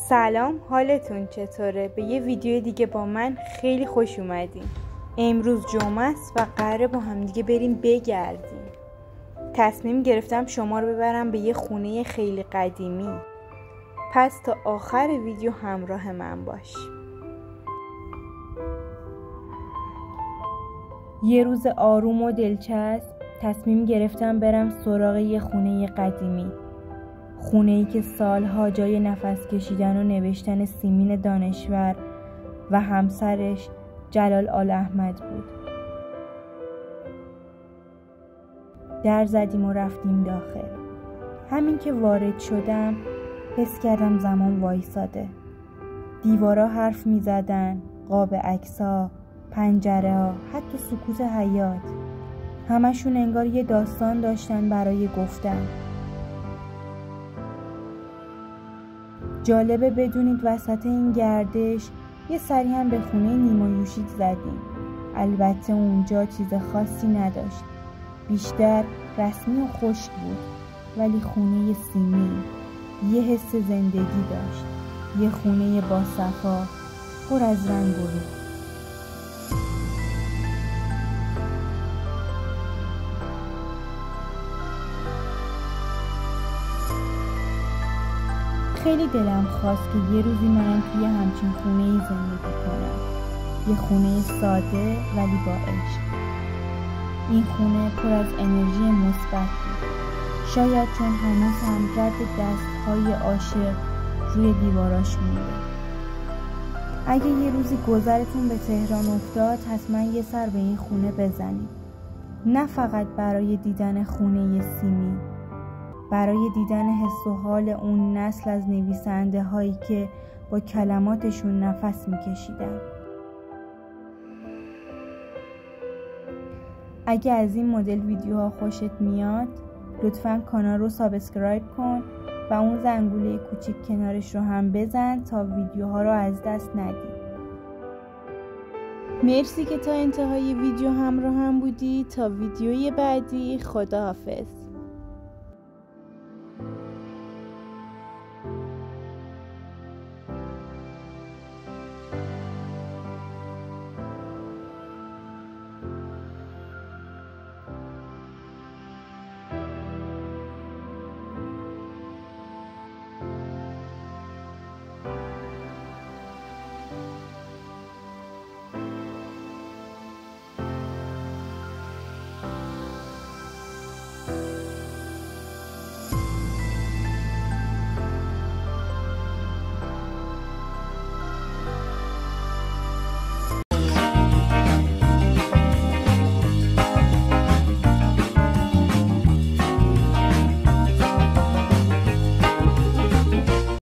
سلام، حالتون چطوره؟ به یه ویدیو دیگه با من خیلی خوش اومدین. امروز جمعه است و قراره با هم دیگه بریم بگردیم. تصمیم گرفتم شما رو ببرم به یه خونه خیلی قدیمی. پس تا آخر ویدیو همراه من باش. یه روز آروم و دلچسب تصمیم گرفتم برم سراغ یه خونه قدیمی. خونه‌ای که سالها جای نفس کشیدن و نوشتن سیمین دانشور و همسرش جلال آل احمد بود. در زدیم و رفتیم داخل. همین که وارد شدم حس کردم زمان وایساده. دیوارا حرف می زدن، قاب عکس‌ها، پنجره‌ها، حتی سکوت حیاط. همشون انگار یه داستان داشتن برای گفتن. جالبه بدونید وسط این گردش یه سری هم به خونه نیما یوشید زدیم. البته اونجا چیز خاصی نداشت، بیشتر رسمی و خشک بود، ولی خونه سیمی یه حس زندگی داشت. یه خونه با صفا، پر از رنگ و رو. خیلی دلم خواست که یه روزی منم توی همچین خونه‌ای زندگی کنم. یه خونه ساده ولی با عشق. این خونه پر از انرژی مثبت بود. شاید چون هنوز هم رد دست‌های عاشق روی دیواراش مونده. اگه یه روزی گذرتون به تهران افتاد حتما یه سر به این خونه بزنید. نه فقط برای دیدن خونه سیمی، برای دیدن حس و حال اون نسل از نویسنده هایی که با کلماتشون نفس میکشیدن. اگه از این مدل ویدیوها خوشت میاد لطفاً کانال رو سابسکرایب کن و اون زنگوله کوچیک کنارش رو هم بزن تا ویدیوها رو از دست ندی. مرسی که تا انتهای ویدیو همراه هم بودی. تا ویدیوی بعدی، خداحافظ.